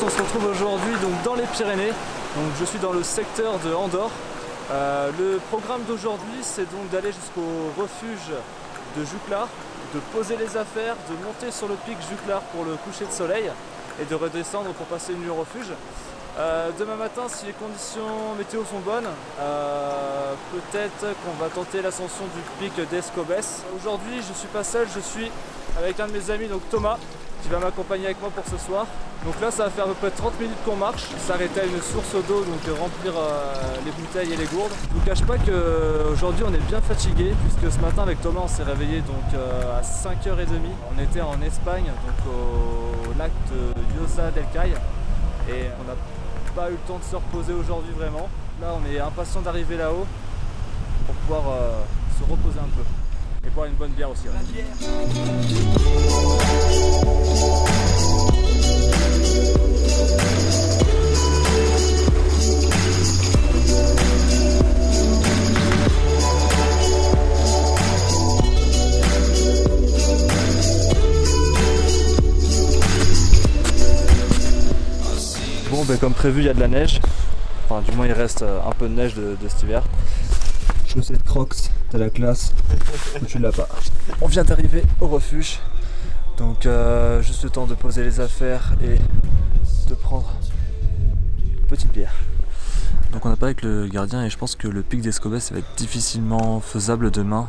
on se retrouve aujourd'hui donc dans les Pyrénées. Donc je suis dans le secteur de Andorre. Le programme d'aujourd'hui, c'est donc d'aller jusqu'au refuge de Juclar, de poser les affaires, de monter sur le pic Juclar pour le coucher de soleil et de redescendre pour passer une nuit au refuge. Demain matin, si les conditions météo sont bonnes, peut-être qu'on va tenter l'ascension du pic d'Escobes. Aujourd'hui, je ne suis pas seul, je suis avec un de mes amis, donc Thomas, qui va m'accompagner avec moi pour ce soir. Donc là, ça va faire à peu près 30 minutes qu'on marche, s'arrêter à une source d'eau, donc remplir les bouteilles et les gourdes. Je ne vous cache pas qu'aujourd'hui on est bien fatigué, puisque ce matin avec Thomas on s'est réveillé donc à 5h30. On était en Espagne, donc au lac de Llosa del Cai, et on n'a pas eu le temps de se reposer aujourd'hui vraiment. Là on est impatient d'arriver là-haut pour pouvoir se reposer un peu et boire une bonne bière aussi. Bon, ben, comme prévu, il y a de la neige. Enfin, du moins, il reste un peu de neige de cet hiver. Chaussettes Crocs, t'as la classe. Tu l'as pas. On vient d'arriver au refuge. Donc, juste le temps de poser les affaires et de prendre une petite bière. Donc, on n'a pas avec le gardien et je pense que le pic d'Escobes ça va être difficilement faisable demain.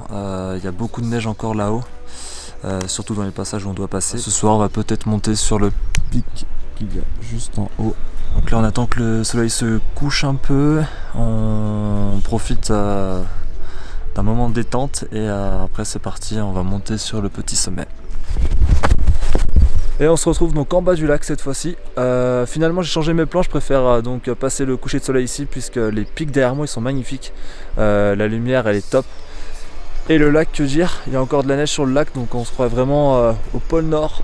Il y a beaucoup de neige encore là-haut, surtout dans les passages où on doit passer. Ce soir, on va peut-être monter sur le pic qu'il y a juste en haut. Donc là on attend que le soleil se couche un peu, on profite d'un moment de détente et après c'est parti, on va monter sur le petit sommet. Et on se retrouve donc en bas du lac cette fois-ci. Finalement j'ai changé mes plans, je préfère donc passer le coucher de soleil ici puisque les pics derrière moi ils sont magnifiques. La lumière elle est top. Et le lac, que dire, il y a encore de la neige sur le lac donc on se croit vraiment au pôle Nord.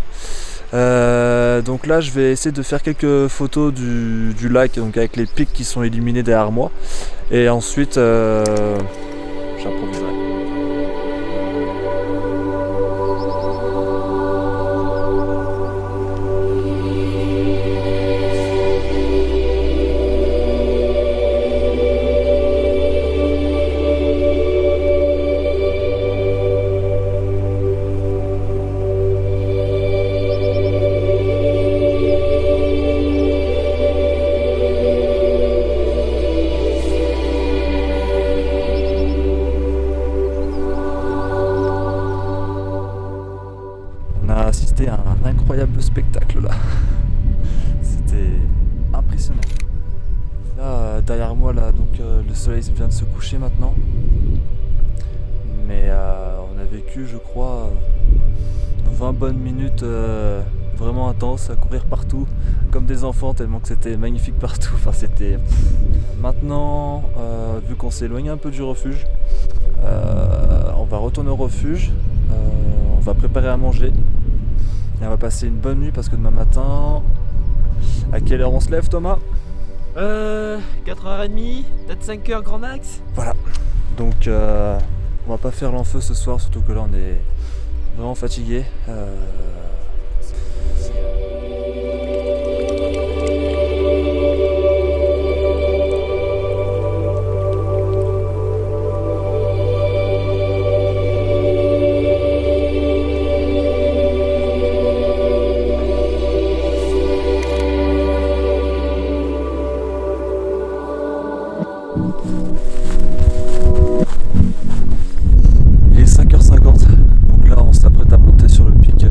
Donc là je vais essayer de faire quelques photos du lac donc avec les pics qui sont illuminés derrière moi et ensuite j'improviserai. Assisté à un incroyable spectacle là. C'était impressionnant. Là derrière moi là donc le soleil vient de se coucher maintenant. Mais on a vécu je crois 20 bonnes minutes vraiment intenses à courir partout comme des enfants tellement que c'était magnifique partout. Enfin c'était. Maintenant vu qu'on s'est éloigné un peu du refuge, on va retourner au refuge, on va préparer à manger. Et on va passer une bonne nuit parce que demain matin, à quelle heure on se lève Thomas ? 4h30, peut-être 5h grand max. Voilà, donc on va pas faire l'enfeu ce soir, surtout que là on est vraiment fatigué. Il est 5h50, donc là on s'apprête à monter sur le pic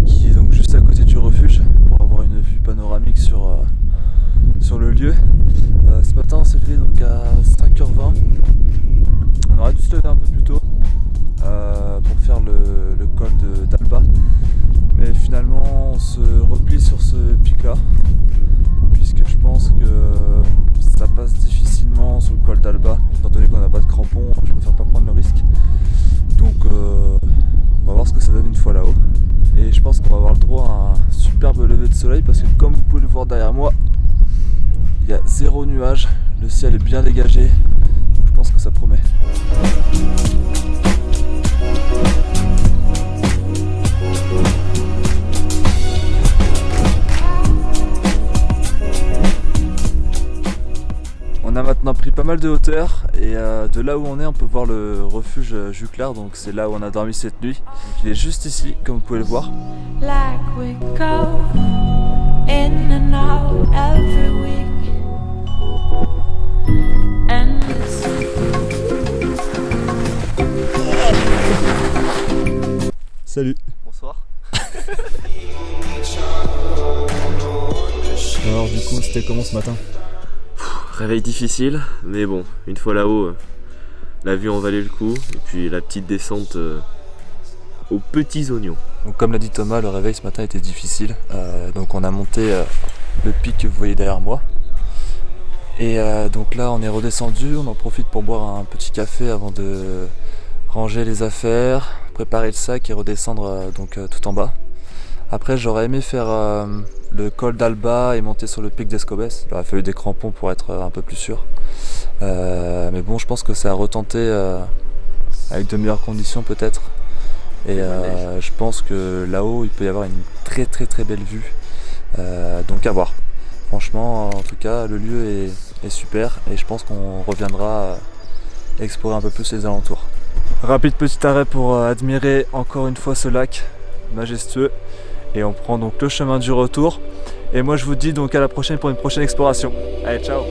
qui est donc juste à côté du refuge pour avoir une vue panoramique sur le lieu. Ce matin on s'est levé donc à 5h20, on aurait dû se lever un peu plus tôt pour faire le col d'Alba, mais finalement on se replie sur ce pic là puisque je pense que ça passe difficilement sur le col d'Alba étant donné qu'on n'a pas de crampons. Je préfère pas prendre le risque, donc on va voir ce que ça donne une fois là-haut et je pense qu'on va avoir le droit à un superbe lever de soleil parce que comme vous pouvez le voir derrière moi il y a 0 nuage, le ciel est bien dégagé, donc je pense que ça promet. On a maintenant pris pas mal de hauteur et de là où on est on peut voir le refuge Juclar, donc c'est là où on a dormi cette nuit. Donc, il est juste ici comme vous pouvez le voir. Like we go in and out every week. And Salut. Bonsoir. Alors du coup c'était comment ce matin? Réveil difficile, mais bon, une fois là-haut, la vue en valait le coup, et puis la petite descente aux petits oignons. Donc comme l'a dit Thomas, le réveil ce matin était difficile, donc on a monté le pic que vous voyez derrière moi. Et donc là on est redescendu, on en profite pour boire un petit café avant de ranger les affaires, préparer le sac et redescendre tout en bas. Après j'aurais aimé faire le col d'Alba et monter sur le pic d'Escobes. Il aurait fallu des crampons pour être un peu plus sûr. Mais bon, je pense que ça a retenté avec de meilleures conditions peut-être. Et je pense que là-haut il peut y avoir une très belle vue. Donc à voir. Franchement, en tout cas, le lieu est super et je pense qu'on reviendra explorer un peu plus les alentours. Rapide petit arrêt pour admirer encore une fois ce lac majestueux. Et on prend donc le chemin du retour. Et moi je vous dis donc à la prochaine pour une prochaine exploration. Allez, ciao!